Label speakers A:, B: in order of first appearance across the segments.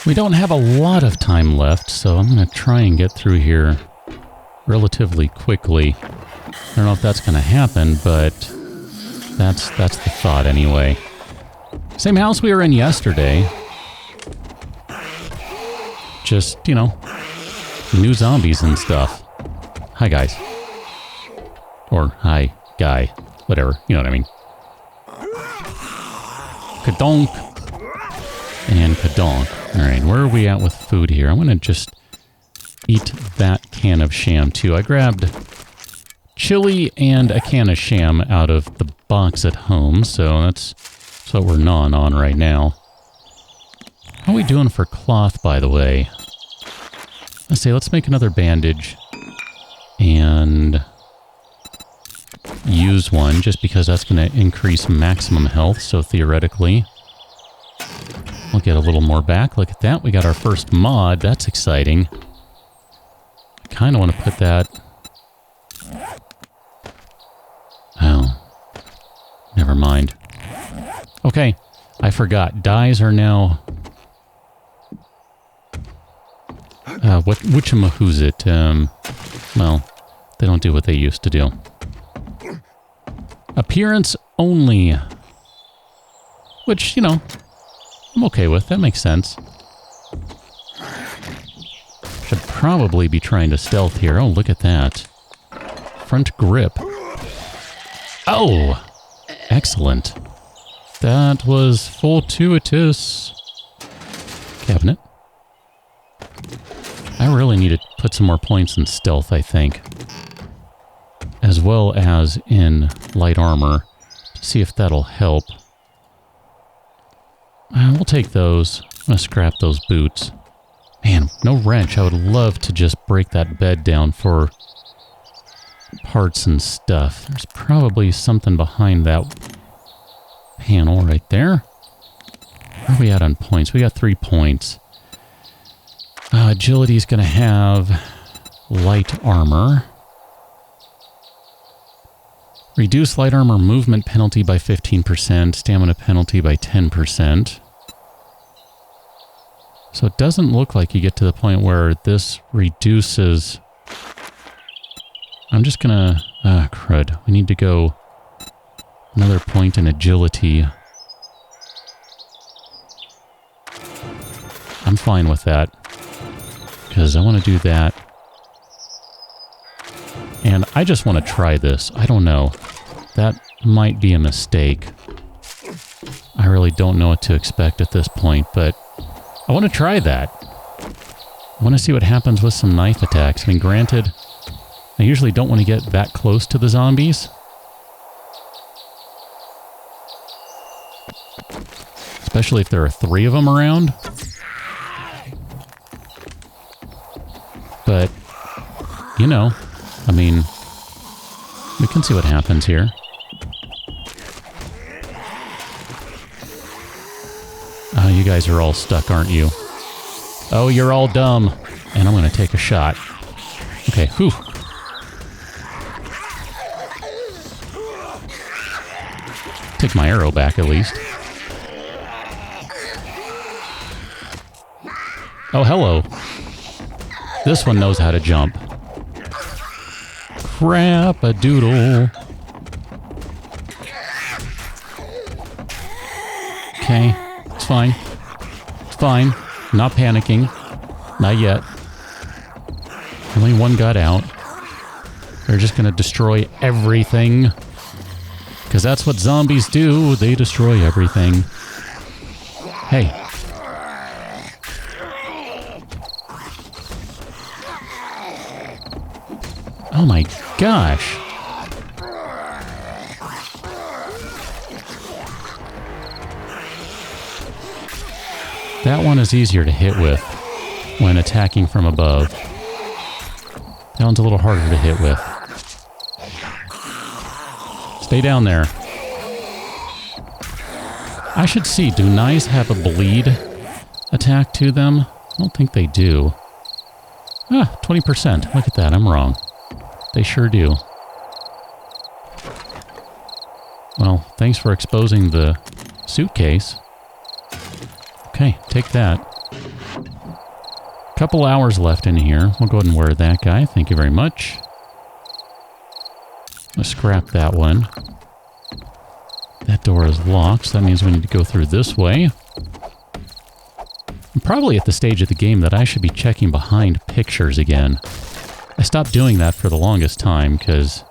A: We don't have a lot of time left, so I'm going to try and get through here relatively quickly. I don't know if that's going to happen, but that's the thought anyway. Same house we were in yesterday. Just, you know, new zombies and stuff. Hi, guys. Or hi, guy. Whatever. You know what I mean. Kadonk. And kadonk. Alright, where are we at with food here? I'm going to just eat that can of sham, too. I grabbed chili and a can of sham out of the box at home, so that's what we're gnawing on right now. How are we doing for cloth, by the way? Let's see, let's make another bandage and use one, just because that's going to increase maximum health, so theoretically we'll get a little more back. Look at that, we got our first mod. That's exciting. I kind of want to put that... Oh. Never mind. Okay, I forgot. Dyes are now... whatchamahoosit? Well, they don't do what they used to do. Appearance only. Which, you know, I'm okay with. That makes sense. Should probably be trying to stealth here. Oh, look at that. Front grip. Oh! Excellent. That was fortuitous. Cabinet. I really need to put some more points in stealth, I think. As well as in light armor. To see if that'll help. We'll take those. I'm going to scrap those boots. Man, no wrench. I would love to just break that bed down for parts and stuff. There's probably something behind that panel right there. Where are we at on points? We got 3 points. Agility's going to have light armor. Reduce light armor movement penalty by 15%, stamina penalty by 10%. So it doesn't look like you get to the point where this reduces... I'm just gonna... crud. We need to go another point in agility. I'm fine with that, because I want to do that. And I just want to try this. I don't know. That might be a mistake. I really don't know what to expect at this point, but I want to try that. I want to see what happens with some knife attacks. I mean, granted, I usually don't want to get that close to the zombies. Especially if there are 3 of them around. But, you know, I mean, we can see what happens here. You guys are all stuck, aren't you? Oh, you're all dumb. And I'm going to take a shot. Okay, whew. Take my arrow back, at least. Oh, hello. This one knows how to jump. Crap-a-doodle. Okay, it's fine. It's fine. Not panicking. Not yet. Only one got out. They're just gonna destroy everything. Because that's what zombies do. They destroy everything. Hey. Oh my gosh. That one is easier to hit with when attacking from above. That one's a little harder to hit with. Stay down there. I should see, do knives have a bleed attack to them? I don't think they do. Ah, 20%. Look at that, I'm wrong. They sure do. Well, thanks for exposing the suitcase. Okay, take that. Couple hours left in here. We'll go ahead and wear that guy. Thank you very much. Let's scrap that one. That door is locked, so that means we need to go through this way. I'm probably at the stage of the game that I should be checking behind pictures again. I stopped doing that for the longest time because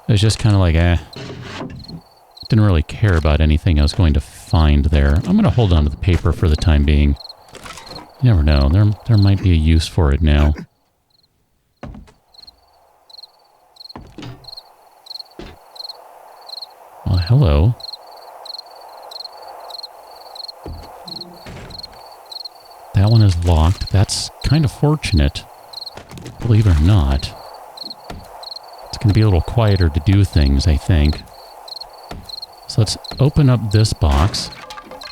A: it was just kind of like, didn't really care about anything I was going to find there. I'm going to hold on to the paper for the time being. You never know. There might be a use for it now. Well, hello. That one is locked. That's kind of fortunate, believe it or not. It's going to be a little quieter to do things, I think. So let's open up this box.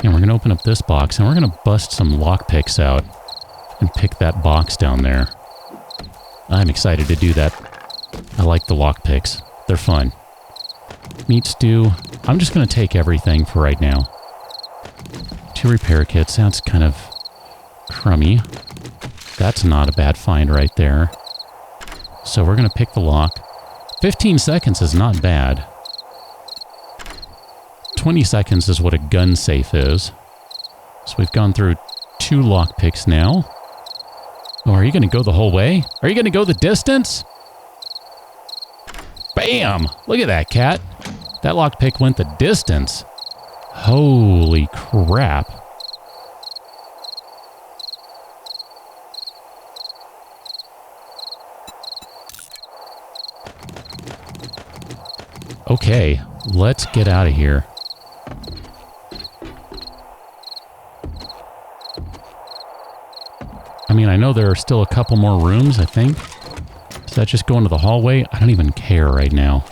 A: And we're going to open up this box, and we're going to bust some lockpicks out and pick that box down there. I'm excited to do that. I like the lockpicks. They're fun. Meat stew. I'm just going to take everything for right now. 2 repair kits. That's kind of crummy. That's not a bad find right there. So we're going to pick the lock. 15 seconds is not bad. 20 seconds is what a gun safe is. So we've gone through 2 lockpicks now. Oh, are you going to go the whole way? Are you going to go the distance? Bam! Look at that, cat. That lockpick went the distance. Holy crap. Okay, let's get out of here. I mean, I know there are still a couple more rooms, I think. Does that just go into the hallway? I don't even care right now.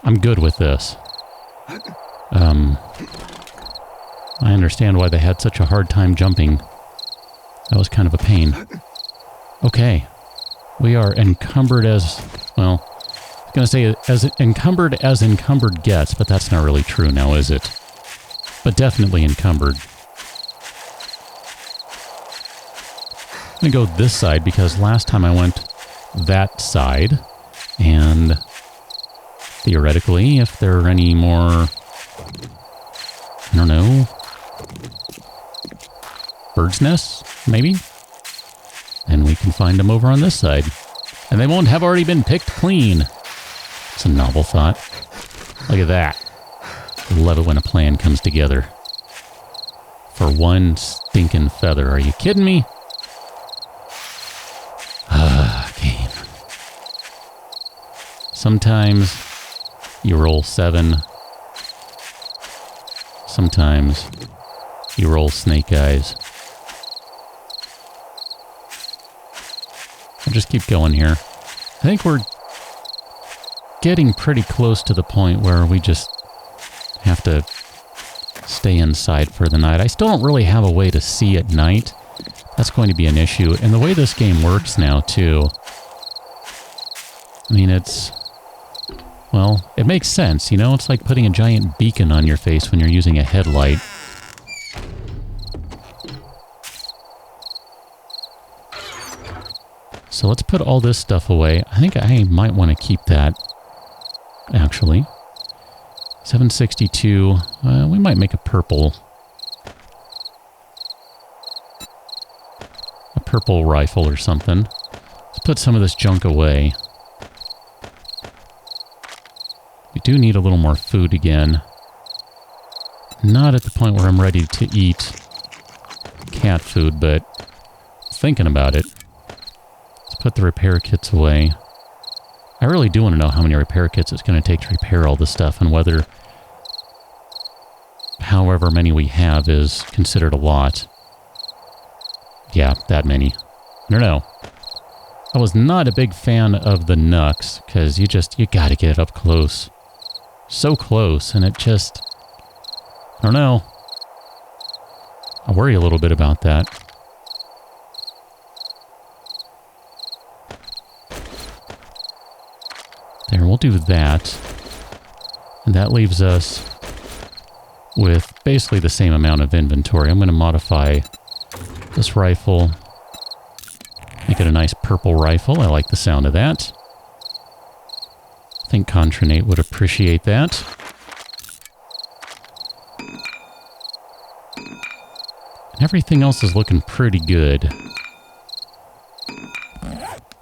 A: I'm good with this. I understand why they had such a hard time jumping. That was kind of a pain. Okay. We are encumbered as... Well, I was going to say as encumbered gets, but that's not really true now, is it? But definitely encumbered. I'm going to go this side because last time I went that side, and theoretically, if there are any more, I don't know, bird's nests, maybe, then we can find them over on this side. And they won't have already been picked clean. It's a novel thought. Look at that. I love it when a plan comes together. For one stinking feather. Are you kidding me? Game. Sometimes you roll 7. Sometimes you roll snake eyes. I'll just keep going here. I think we're getting pretty close to the point where we just have to stay inside for the night. I still don't really have a way to see at night. That's going to be an issue. And the way this game works now, too, I mean, it's... Well, it makes sense, you know? It's like putting a giant beacon on your face when you're using a headlight. So let's put all this stuff away. I think I might want to keep that, actually. 762. We might make a purple rifle or something. Let's put some of this junk away. We do need a little more food again. Not at the point where I'm ready to eat cat food, but thinking about it. Let's put the repair kits away. I really do want to know how many repair kits it's going to take to repair all this stuff and whether however many we have is considered a lot. Yeah, that many. I don't know. I was not a big fan of the Nux, because you gotta get it up close. So close, and it just... I don't know. I worry a little bit about that. There, we'll do that. And that leaves us with basically the same amount of inventory. I'm going to modify this rifle Make it a nice purple rifle. I like the sound of that. I think Contranate would appreciate that. And everything else is looking pretty good.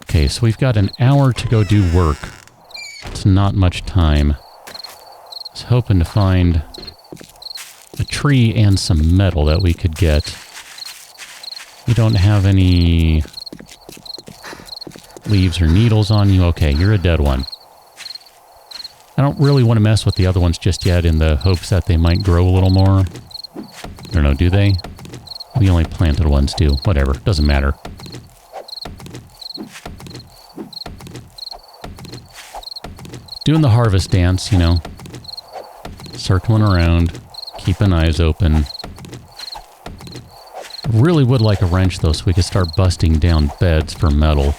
A: Okay, so we've got an hour to go do work. It's not much time. I was hoping to find a tree and some metal that we could get. You don't have any leaves or needles on you? Okay, you're a dead one. I don't really want to mess with the other ones just yet in the hopes that they might grow a little more. I don't know, do they? We only planted ones too. Whatever, doesn't matter. Doing the harvest dance, you know. Circling around, keeping eyes open. I really would like a wrench though so we could start busting down beds for metal.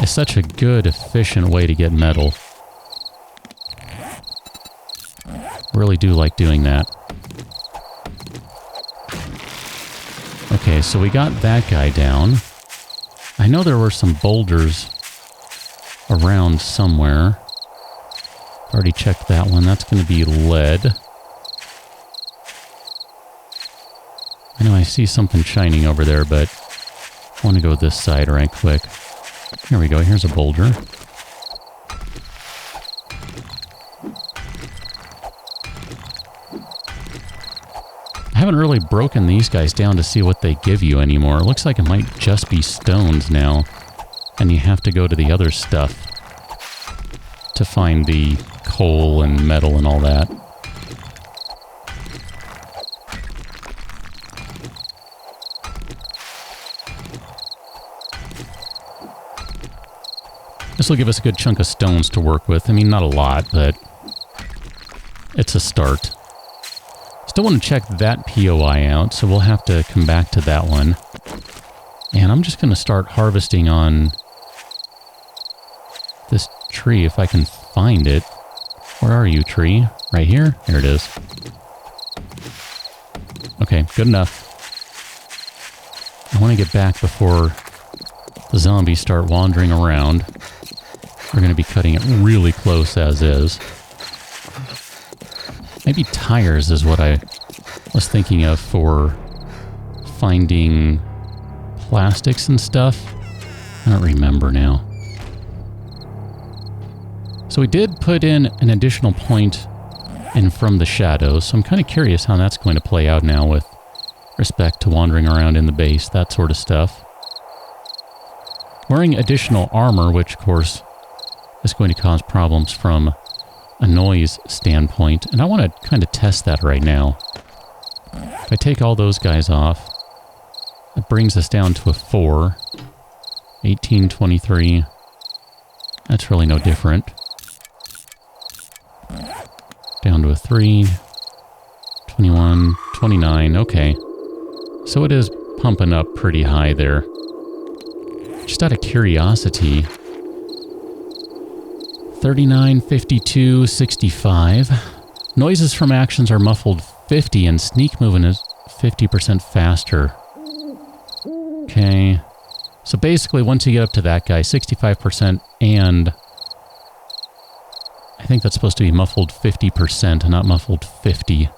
A: It's such a good, efficient way to get metal. Really do like doing that. Okay, so we got that guy down. I know there were some boulders around somewhere. Already checked that one. That's going to be lead. I know I see something shining over there, but I want to go this side right quick. Here we go. Here's a boulder. I haven't really broken these guys down to see what they give you anymore. It looks like it might just be stones now. And you have to go to the other stuff to find the coal and metal and all that. This will give us a good chunk of stones to work with. I mean, not a lot, but it's a start. Still want to check that POI out, so we'll have to come back to that one. And I'm just going to start harvesting on this tree if I can find it. Where are you, tree? Right here? Here it is. Okay, good enough. I want to get back before the zombies start wandering around. We're going to be cutting it really close as is. Maybe tires is what I was thinking of for finding plastics and stuff. I don't remember now. So we did put in an additional point in from the shadows, so I'm kind of curious how that's going to play out now with respect to wandering around in the base, that sort of stuff. Wearing additional armor, which of course is going to cause problems from a noise standpoint, and I want to kind of test that right now. If I take all those guys off, it brings us down to a 4. 18, 23. That's really no different. Down to a 3. 21, 29. Okay. So it is pumping up pretty high there. Just out of curiosity, 39, 52, 65. Noises from actions are muffled 50 and sneak movement is 50% faster. Okay. So basically once you get up to that guy, 65% and I think that's supposed to be muffled 50% and not muffled 50.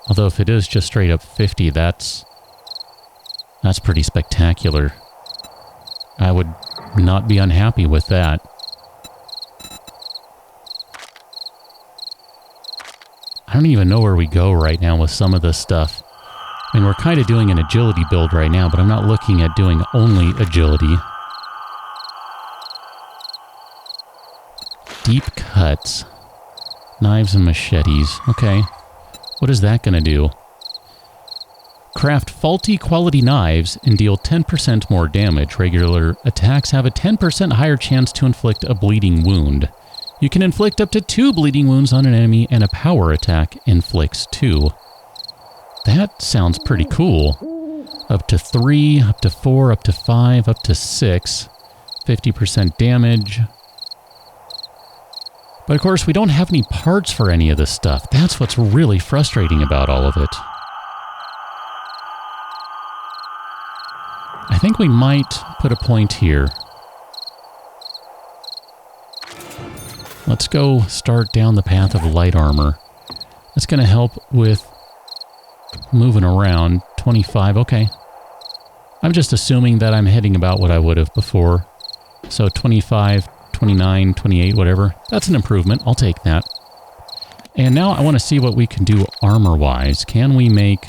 A: Although if it is just straight up 50, that's pretty spectacular. I would not be unhappy with that. I don't even know where we go right now with some of this stuff. I mean, we're kind of doing an agility build right now, but I'm not looking at doing only agility. Deep cuts. Knives and machetes. Okay. What is that going to do? Craft faulty quality knives and deal 10% more damage. Regular attacks have a 10% higher chance to inflict a bleeding wound. You can inflict up to 2 bleeding wounds on an enemy, and a power attack inflicts 2. That sounds pretty cool. Up to 3, up to 4, up to 5, up to 6. 50% damage. But of course, we don't have any parts for any of this stuff. That's what's really frustrating about all of it. I think we might put a point here. Let's go start down the path of light armor. That's going to help with moving around. 25, okay. I'm just assuming that I'm heading about what I would have before. So 25, 29, 28, whatever. That's an improvement. I'll take that. And now I want to see what we can do armor-wise. Can we make...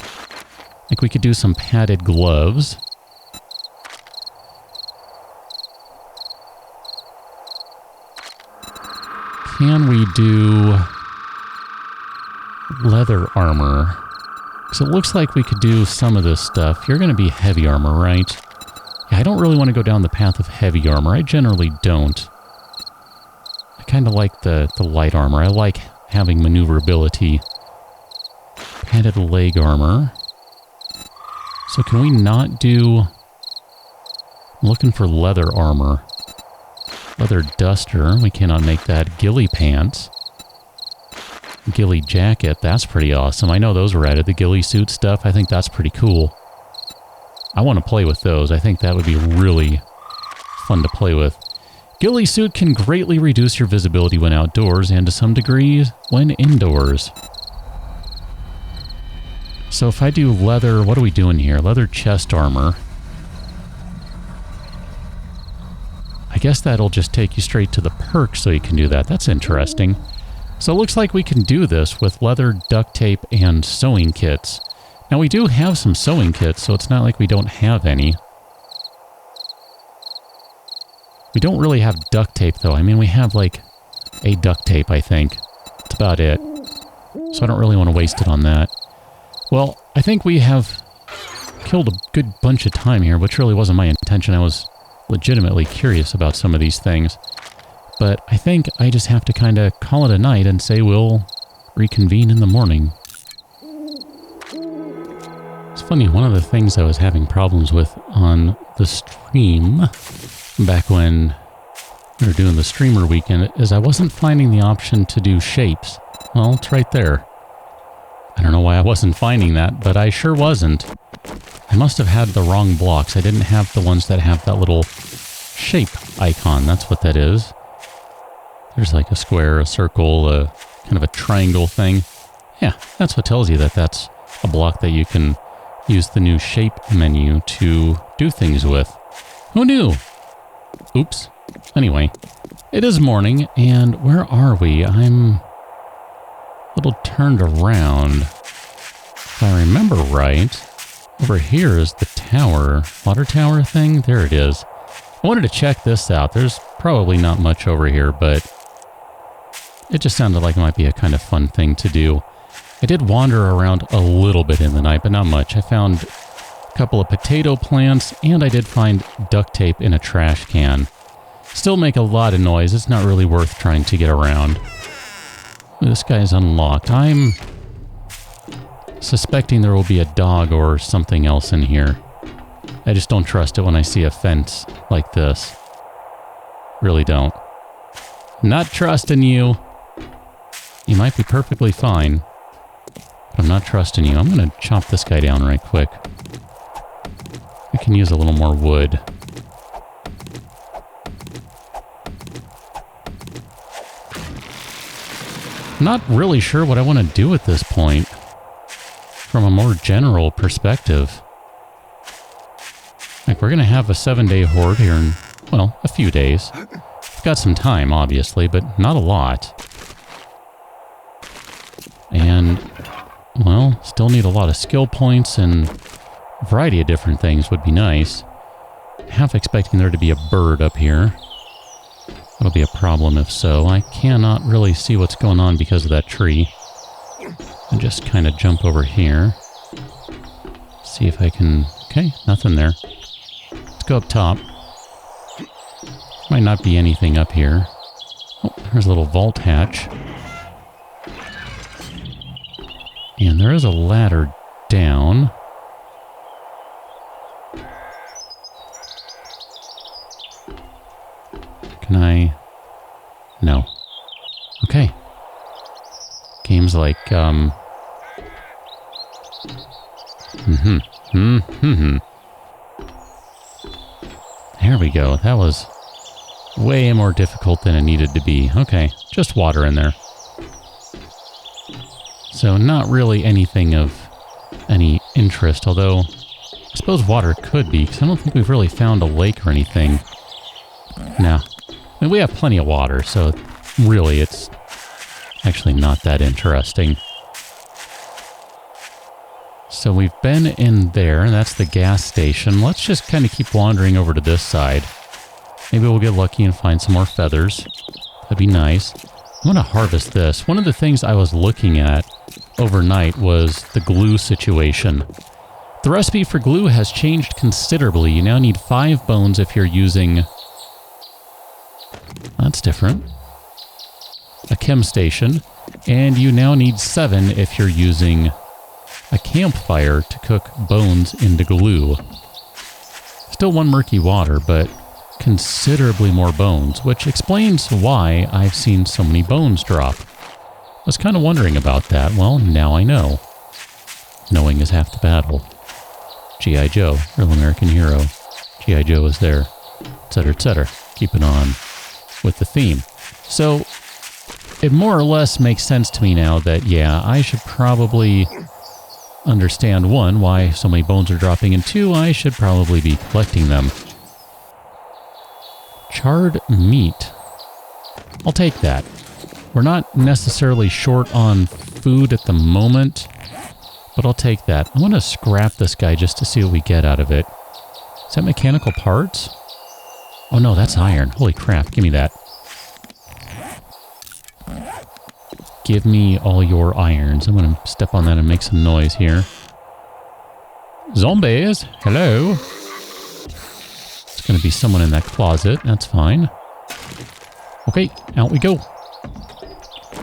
A: like we could do some padded gloves. Can we do leather armor? Because it looks like we could do some of this stuff. You're going to be heavy armor, right? Yeah, I don't really want to go down the path of heavy armor. I generally don't. I kind of like the light armor. I like having maneuverability. Padded leg armor. So can we not do... I'm looking for leather armor. Leather duster. We cannot make that. Ghillie pants. Ghillie jacket. That's pretty awesome. I know those were added. The ghillie suit stuff. I think that's pretty cool. I want to play with those. I think that would be really fun to play with. Ghillie suit can greatly reduce your visibility when outdoors and to some degree when indoors. So if I do leather, what are we doing here? Leather chest armor. I guess that'll just take you straight to the perk so you can do that. That's interesting. So it looks like we can do this with leather, duct tape, and sewing kits. Now we do have some sewing kits, so it's not like we don't have any. We don't really have duct tape though. I mean, we have like a duct tape, I think. That's about it. So I don't really want to waste it on that. Well, I think we have killed a good bunch of time here, which really wasn't my intention. I was legitimately curious about some of these things. But I think I just have to kind of call it a night and say we'll reconvene in the morning. It's funny, one of the things I was having problems with on the stream back when we were doing the streamer weekend is I wasn't finding the option to do shapes. Well, it's right there. I don't know why I wasn't finding that, but I sure wasn't. I must have had the wrong blocks. I didn't have the ones that have that little shape icon. That's what that is. There's like a square, a circle, a kind of a triangle thing. Yeah, that's what tells you that that's a block that you can use the new shape menu to do things with. Who knew? Oops. Anyway, it is morning, and where are we? I'm a little turned around. If I remember right, over here is the tower, water tower thing. There it is. I wanted to check this out. There's probably not much over here, but it just sounded like it might be a kind of fun thing to do. I did wander around a little bit in the night, but not much. I found a couple of potato plants, and I did find duct tape in a trash can. Still make a lot of noise. It's not really worth trying to get around. This guy's unlocked. I'm suspecting there will be a dog or something else in here. I just don't trust it when I see a fence like this. Really don't. Not trusting you. You might be perfectly fine, but I'm not trusting you. I'm going to chop this guy down right quick. I can use a little more wood. I'm not really sure what I want to do at this point from a more general perspective. Like, we're going to have a 7-day horde here in, well, a few days. We've got some time, obviously, but not a lot. And, well, still need a lot of skill points, and a variety of different things would be nice. Half expecting there to be a bird up here. That'll be a problem if so. I cannot really see what's going on because of that tree. I'll just kind of jump over here. See if I can... Okay, nothing there. Let's go up top. Might not be anything up here. Oh, there's a little vault hatch. And there is a ladder down. Can I... No. Okay. Games like, There we go. That was way more difficult than it needed to be. Okay, just water in there. So not really anything of any interest, although I suppose water could be, because I don't think we've really found a lake or anything. No. I mean, we have plenty of water, so really it's actually not that interesting. So we've been in there, and that's the gas station. Let's just kind of keep wandering over to this side. Maybe we'll get lucky and find some more feathers. That'd be nice. I'm going to harvest this. One of the things I was looking at overnight was the glue situation. The recipe for glue has changed considerably. You now need 5 bones if you're using... That's different. A chem station. And you now need 7 if you're using a campfire to cook bones into glue. Still 1 murky water, but considerably more bones, which explains why I've seen so many bones drop. I was kind of wondering about that. Well, now I know. Knowing is half the battle. G.I. Joe, real American hero. G.I. Joe is there, etc., etc. Keeping on with the theme. So, it more or less makes sense to me now that, yeah, I should probably understand, 1, why so many bones are dropping, and 2, I should probably be collecting them. Charred meat. I'll take that. We're not necessarily short on food at the moment, but I'll take that. I want to scrap this guy just to see what we get out of it. Is that mechanical parts? Oh no, that's iron. Holy crap, give me that. Give me all your irons. I'm going to step on that and make some noise here. Zombies! Hello! It's going to be someone in that closet. That's fine. Okay, out we go.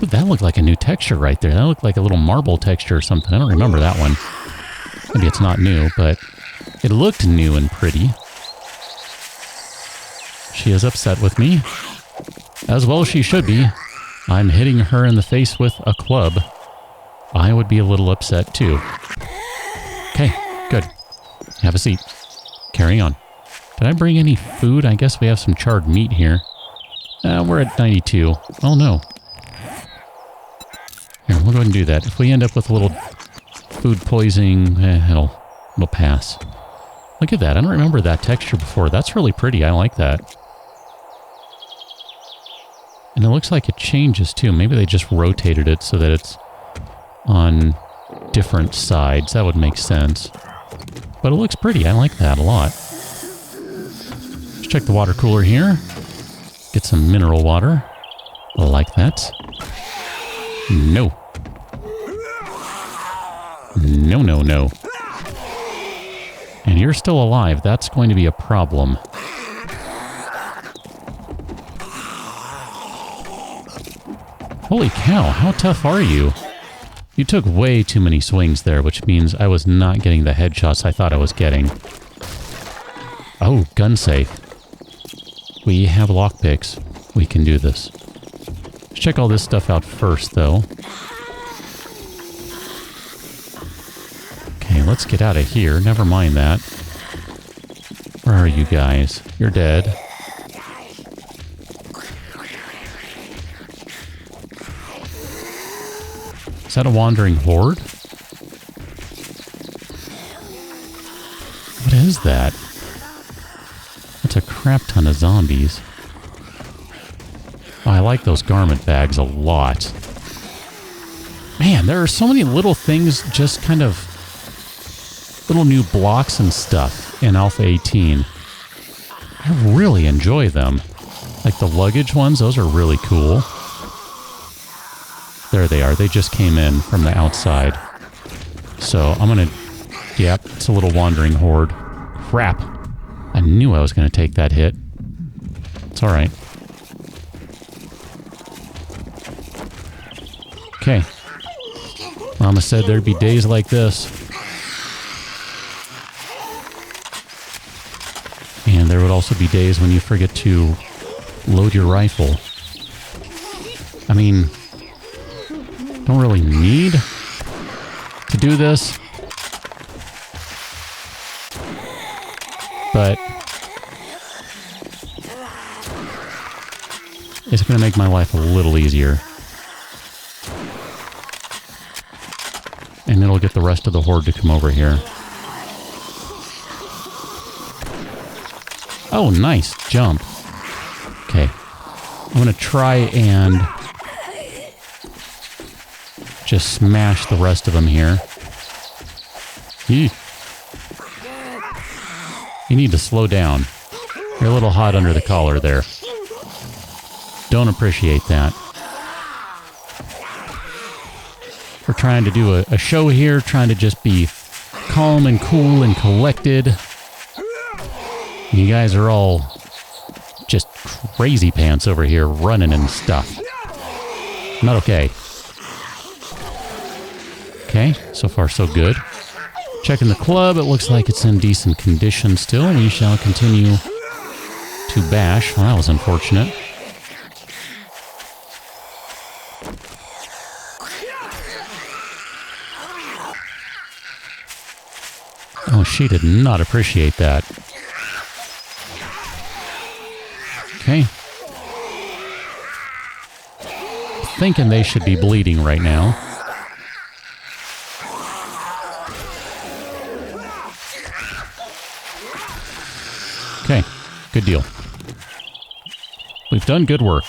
A: Ooh, that looked like a new texture right there. That looked like a little marble texture or something. I don't remember that one. Maybe it's not new, but it looked new and pretty. She is upset with me. As well she should be. I'm hitting her in the face with a club. I would be a little upset too. Okay, good. Have a seat. Carry on. Did I bring any food? I guess we have some charred meat here. We're at 92. Oh no. Here, we'll go ahead and do that. If we end up with a little food poisoning, it'll pass. Look at that. I don't remember that texture before. That's really pretty. I like that. And it looks like it changes too. Maybe they just rotated it so that it's on different sides. That would make sense. But it looks pretty. I like that a lot. Let's check the water cooler here. Get some mineral water. I like that. No. No, no, no. And you're still alive. That's going to be a problem. Holy cow, how tough are you? You took way too many swings there, which means I was not getting the headshots I thought I was getting. Oh, gun safe. We have lockpicks. We can do this. Let's check all this stuff out first, though. Okay, let's get out of here. Never mind that. Where are you guys? You're dead. Is that a wandering horde? What is that? That's a crap ton of zombies. Oh, I like those garment bags a lot. Man, there are so many little things, just kind of little new blocks and stuff in Alpha 18. I really enjoy them. Like the luggage ones, those are really cool. There they are. They just came in from the outside. So I'm going to... Yep, it's a little wandering horde. Crap. I knew I was going to take that hit. It's alright. Okay. Mama said there'd be days like this. And there would also be days when you forget to load your rifle. I mean... Don't really need to do this, but It's going to make my life a little easier. And it'll get the rest of the horde to come over here. Oh, nice jump. Okay. I'm going to try and just smash the rest of them here. Eek. You need to slow down. You're a little hot under the collar there. Don't appreciate that. We're trying to do a show here, trying to just be calm and cool and collected. You guys are all just crazy pants over here running and stuff. Not okay. Okay, so far so good. Checking the club, it looks like it's in decent condition still. We shall continue to bash. Well, that was unfortunate. Oh, she did not appreciate that. Okay. Thinking they should be bleeding right now. Okay, good deal. We've done good work.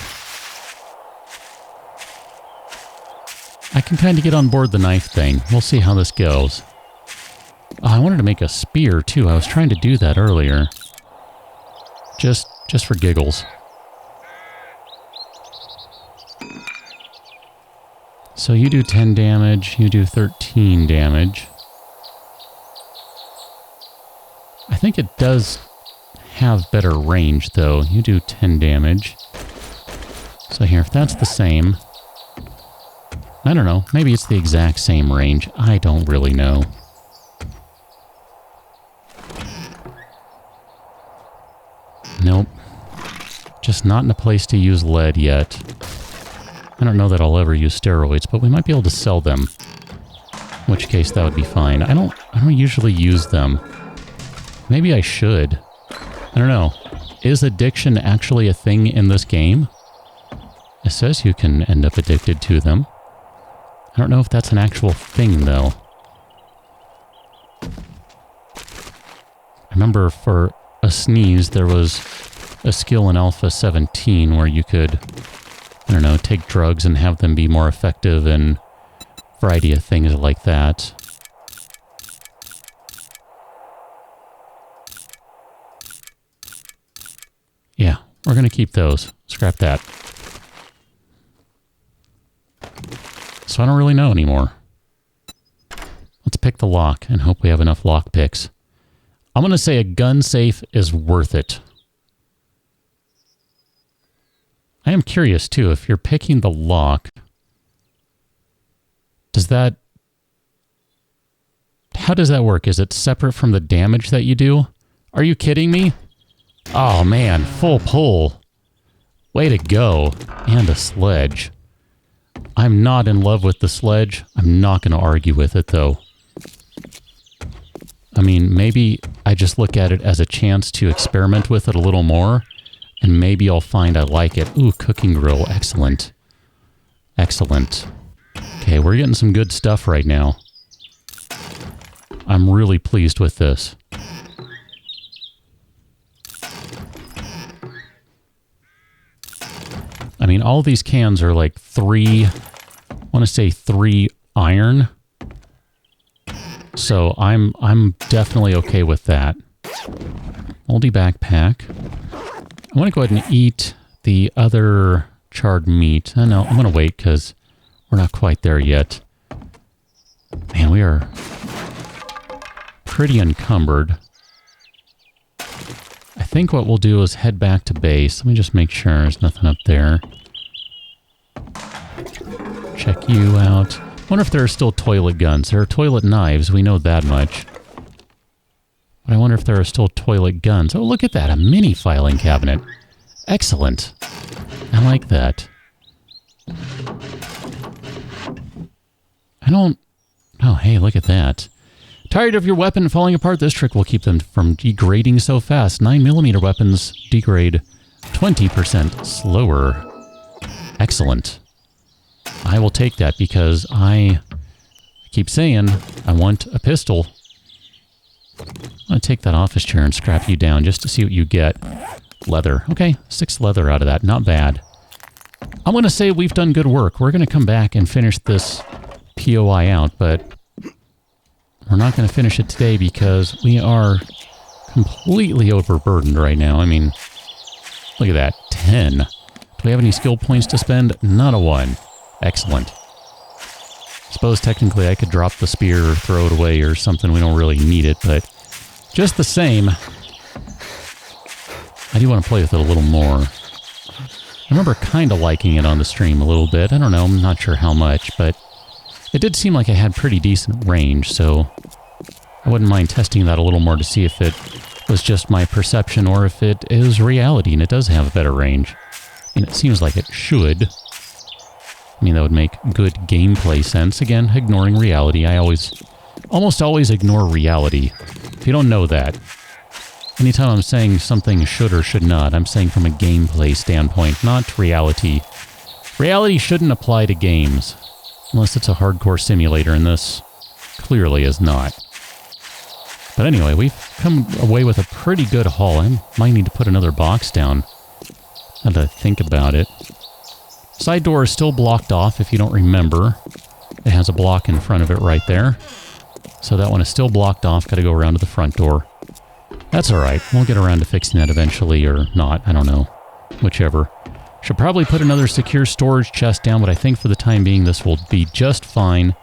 A: I can kind of get on board the knife thing. We'll see how this goes. Oh, I wanted to make a spear, too. I was trying to do that earlier. Just for giggles. So you do 10 damage, you do 13 damage. I think it does have better range, though. You do 10 damage. So here, if that's the same... I don't know. Maybe it's the exact same range. I don't really know. Nope. Just not in a place to use lead yet. I don't know that I'll ever use steroids, but we might be able to sell them. In which case, that would be fine. I don't usually use them. Maybe I should. I don't know. Is addiction actually a thing in this game? It says you can end up addicted to them. I don't know if that's an actual thing, though. I remember for a sneeze, there was a skill in Alpha 17 where you could, I don't know, take drugs and have them be more effective and a variety of things like that. Yeah, we're going to keep those. Scrap that. So I don't really know anymore. Let's pick the lock and hope we have enough lock picks. I'm going to say a gun safe is worth it. I am curious, too, if you're picking the lock, does that... How does that work? Is it separate from the damage that you do? Are you kidding me? Oh, man, full pull. Way to go. And a sledge. I'm not in love with the sledge. I'm not going to argue with it, though. I mean, maybe I just look at it as a chance to experiment with it a little more, and maybe I'll find I like it. Ooh, cooking grill. Excellent. Excellent. Okay, we're getting some good stuff right now. I'm really pleased with this. I mean, all these cans are like 3, I want to say 3 iron. So I'm definitely okay with that. Moldy backpack. I want to go ahead and eat the other charred meat. No, I'm going to wait because we're not quite there yet. Man, we are pretty encumbered. I think what we'll do is head back to base. Let me just make sure there's nothing up there. Check you out. Wonder if there are still toilet guns. There are toilet knives, we know that much. But I wonder if there are still toilet guns. Oh, look at that, a mini filing cabinet. Excellent. I like that. I don't... Oh, hey, look at that. Tired of your weapon falling apart? This trick will keep them from degrading so fast. 9mm weapons degrade 20% slower. Excellent. I will take that because I keep saying I want a pistol. I'm going to take that office chair and scrap you down just to see what you get. Leather. Okay, 6 leather out of that. Not bad. I'm going to say we've done good work. We're going to come back and finish this POI out, but we're not going to finish it today because we are completely overburdened right now. I mean, look at that. 10. Do we have any skill points to spend? Not a one. Excellent. Suppose technically I could drop the spear or throw it away or something. We don't really need it, but just the same, I do want to play with it a little more. I remember kind of liking it on the stream a little bit. I don't know, I'm not sure how much, but it did seem like it had pretty decent range, so I wouldn't mind testing that a little more to see if it was just my perception or if it is reality and it does have a better range. I mean, it seems like it should. I mean, that would make good gameplay sense. Again, ignoring reality. I almost always ignore reality. If you don't know that, anytime I'm saying something should or should not, I'm saying from a gameplay standpoint, not reality. Reality shouldn't apply to games, unless it's a hardcore simulator, and this clearly is not. But anyway, we've come away with a pretty good haul. I might need to put another box down. Now that I think about it. Side door is still blocked off, if you don't remember. It has a block in front of it right there. So that one is still blocked off. Got to go around to the front door. That's alright. We'll get around to fixing that eventually, or not. I don't know. Whichever. Should probably put another secure storage chest down, but I think for the time being this will be just fine.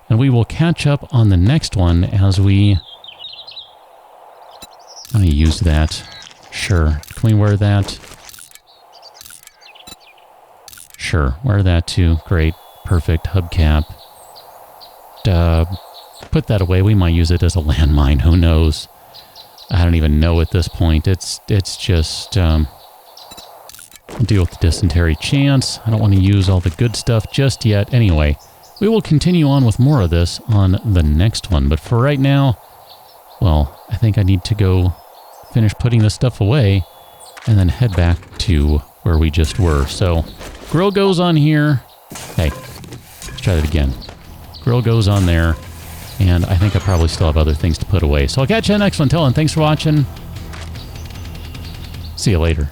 A: And we will catch up on the next one as we... I'm going to use that. Sure. Can we wear that? Sure. Wear that too. Great. Perfect. Hubcap. Put that away. We might use it as a landmine. Who knows? I don't even know at this point. It's just... deal with the dysentery chance. I don't want to use all the good stuff just yet. Anyway, we will continue on with more of this on the next one. But for right now, well, I think I need to go finish putting this stuff away and then head back to where we just were. So, grill goes on here. Hey, let's try that again. Grill goes on there. And I think I probably still have other things to put away. So I'll catch you next one. Till then, thanks for watching. See you later.